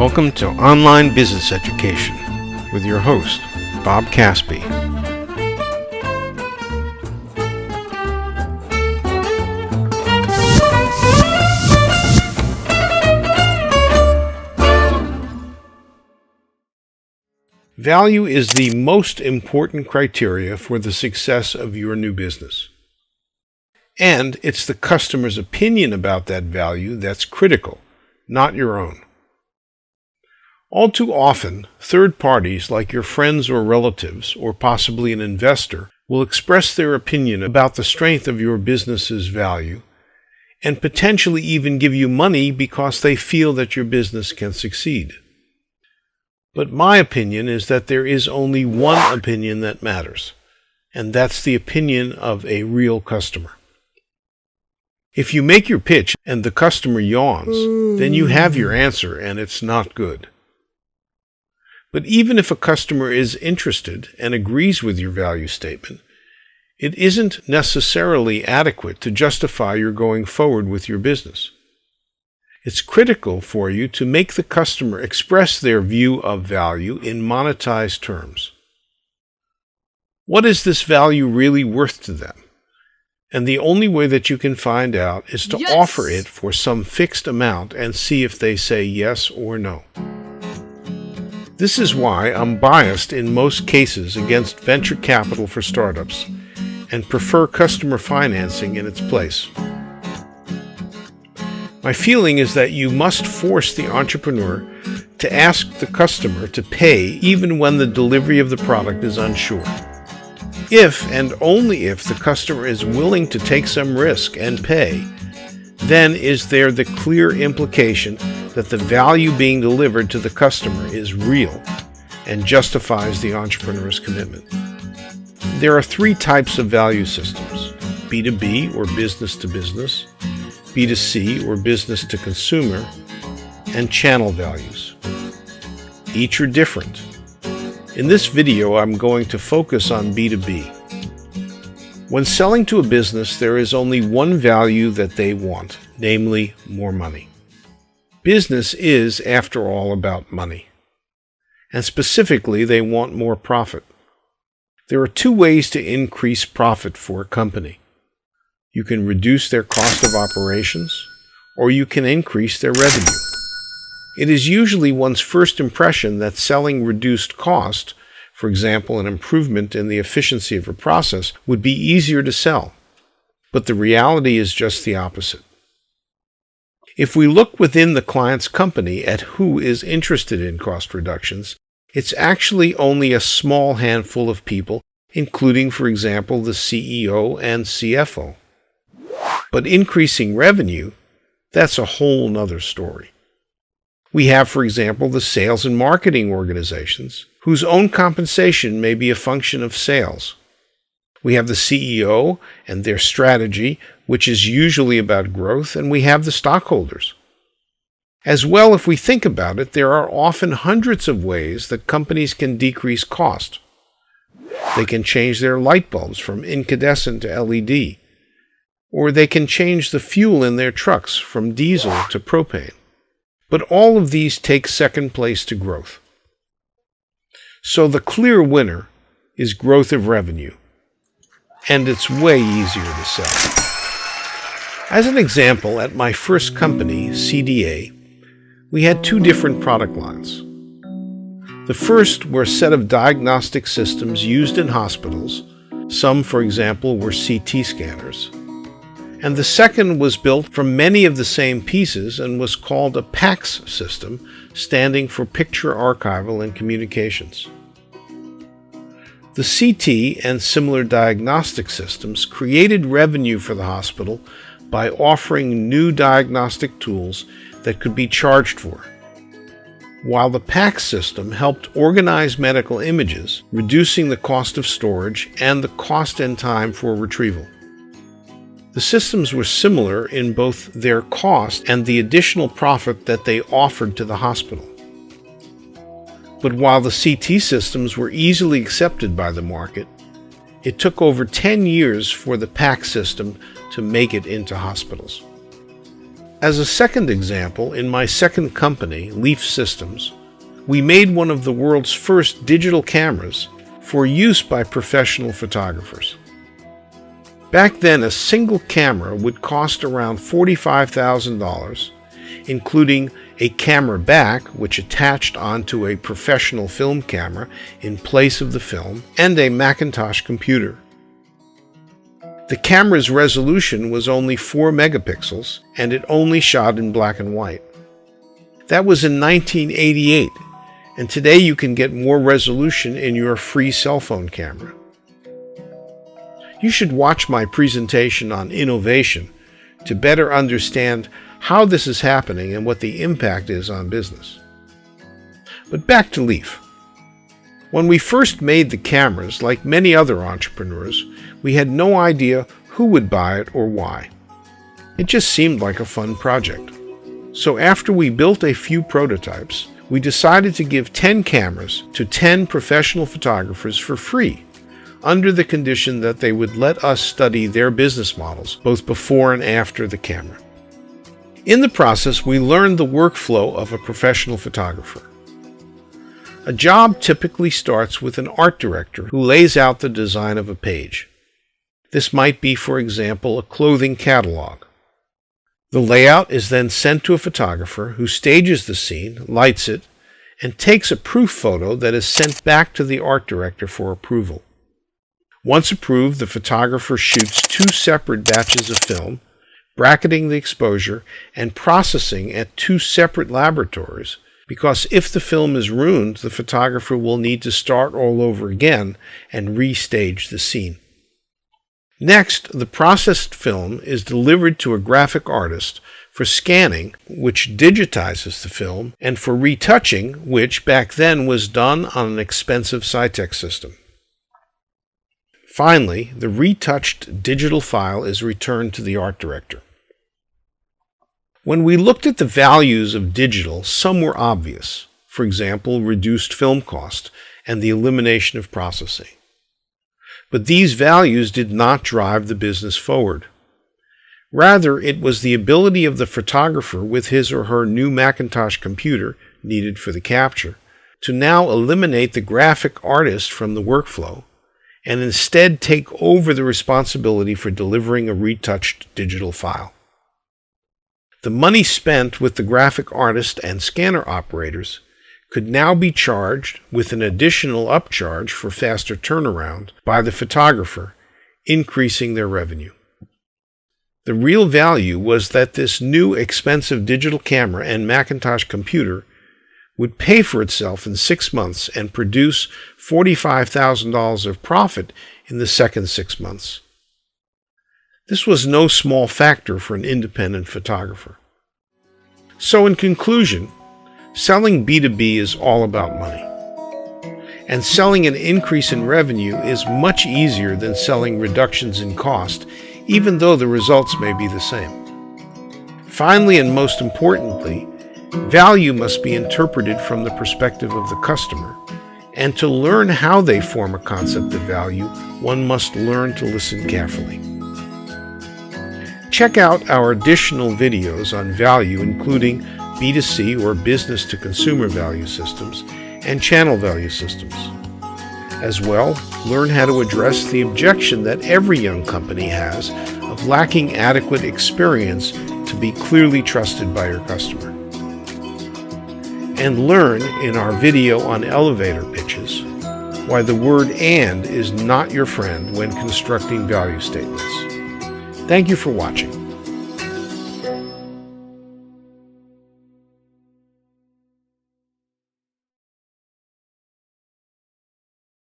Welcome to Online Business Education with your host, Bob Caspi. Value is the most important criteria for the success of your new business. And it's the customer's opinion about that value that's critical, not your own. All too often, third parties like your friends or relatives, or possibly an investor, will express their opinion about the strength of your business's value, and potentially even give you money because they feel that your business can succeed. But my opinion is that there is only one opinion that matters, and that's the opinion of a real customer. If you make your pitch and the customer yawns, then you have your answer and it's not good. But even if a customer is interested and agrees with your value statement, it isn't necessarily adequate to justify your going forward with your business. It's critical for you to make the customer express their view of value in monetized terms. What is this value really worth to them? And the only way that you can find out is to offer it for some fixed amount and see if they say yes or no. This is why I'm biased in most cases against venture capital for startups and prefer customer financing in its place. My feeling is that you must force the entrepreneur to ask the customer to pay even when the delivery of the product is unsure. If and only if the customer is willing to take some risk and pay, then is there the clear implication that the value being delivered to the customer is real and justifies the entrepreneur's commitment. There are three types of value systems: B2B or business to business, B2C or business to consumer, and channel values. Each are different. In this video, I'm going to focus on B2B. When selling to a business, there is only one value that they want, namely more money. Business is, after all, about money. And specifically, they want more profit. There are two ways to increase profit for a company. You can reduce their cost of operations, or you can increase their revenue. It is usually one's first impression that selling reduced cost, for example, an improvement in the efficiency of a process, would be easier to sell. But the reality is just the opposite. If we look within the client's company at who is interested in cost reductions, it's actually only a small handful of people, including, for example, the CEO and CFO. But increasing revenue, that's a whole nother story. We have, for example, the sales and marketing organizations, whose own compensation may be a function of sales. We have the CEO and their strategy, which is usually about growth, and we have the stockholders. As well, if we think about it, there are often hundreds of ways that companies can decrease cost. They can change their light bulbs from incandescent to LED, or they can change the fuel in their trucks from diesel to propane. But all of these take second place to growth. So the clear winner is growth of revenue, and it's way easier to sell. As an example, at my first company, CDA, we had two different product lines. The first were a set of diagnostic systems used in hospitals. Some, for example, were CT scanners. And the second was built from many of the same pieces and was called a PACS system, standing for Picture Archival and Communications. The CT and similar diagnostic systems created revenue for the hospital by offering new diagnostic tools that could be charged for, while the PACS system helped organize medical images, reducing the cost of storage and the cost and time for retrieval. The systems were similar in both their cost and the additional profit that they offered to the hospital. But while the CT systems were easily accepted by the market, it took over 10 years for the PACS system to make it into hospitals. As a second example, in my second company, Leaf Systems, we made one of the world's first digital cameras for use by professional photographers. Back then, a single camera would cost around $45,000, including a camera back, which attached onto a professional film camera in place of the film, and a Macintosh computer. The camera's resolution was only 4 megapixels, and it only shot in black and white. That was in 1988, and today you can get more resolution in your free cell phone camera. You should watch my presentation on innovation to better understand how this is happening and what the impact is on business. But back to Leaf. When we first made the cameras, like many other entrepreneurs, we had no idea who would buy it or why. It just seemed like a fun project. So after we built a few prototypes, we decided to give 10 cameras to 10 professional photographers for free, under the condition that they would let us study their business models, both before and after the camera. In the process, we learned the workflow of a professional photographer. A job typically starts with an art director who lays out the design of a page. This might be, for example, a clothing catalog. The layout is then sent to a photographer who stages the scene, lights it, and takes a proof photo that is sent back to the art director for approval. Once approved, the photographer shoots 2 separate batches of film, bracketing the exposure and processing at 2 separate laboratories, because if the film is ruined, the photographer will need to start all over again and restage the scene. Next, the processed film is delivered to a graphic artist for scanning, which digitizes the film, and for retouching, which back then was done on an expensive Cytec system. Finally, the retouched digital file is returned to the art director. When we looked at the values of digital, some were obvious. For example, reduced film cost and the elimination of processing. But these values did not drive the business forward. Rather, it was the ability of the photographer with his or her new Macintosh computer, needed for the capture, to now eliminate the graphic artist from the workflow and instead take over the responsibility for delivering a retouched digital file. The money spent with the graphic artist and scanner operators could now be charged with an additional upcharge for faster turnaround by the photographer, increasing their revenue. The real value was that this new expensive digital camera and Macintosh computer would pay for itself in 6 months and produce $45,000 of profit in the second 6 months. This was no small factor for an independent photographer. So in conclusion, selling B2B is all about money. And selling an increase in revenue is much easier than selling reductions in cost, even though the results may be the same. Finally, and most importantly, value must be interpreted from the perspective of the customer, and to learn how they form a concept of value, one must learn to listen carefully. Check out our additional videos on value, including B2C or business-to-consumer value systems and channel value systems. As well, learn how to address the objection that every young company has of lacking adequate experience to be clearly trusted by your customer. And learn in our video on elevator pitches why the word "and" is not your friend when constructing value statements. Thank you for watching.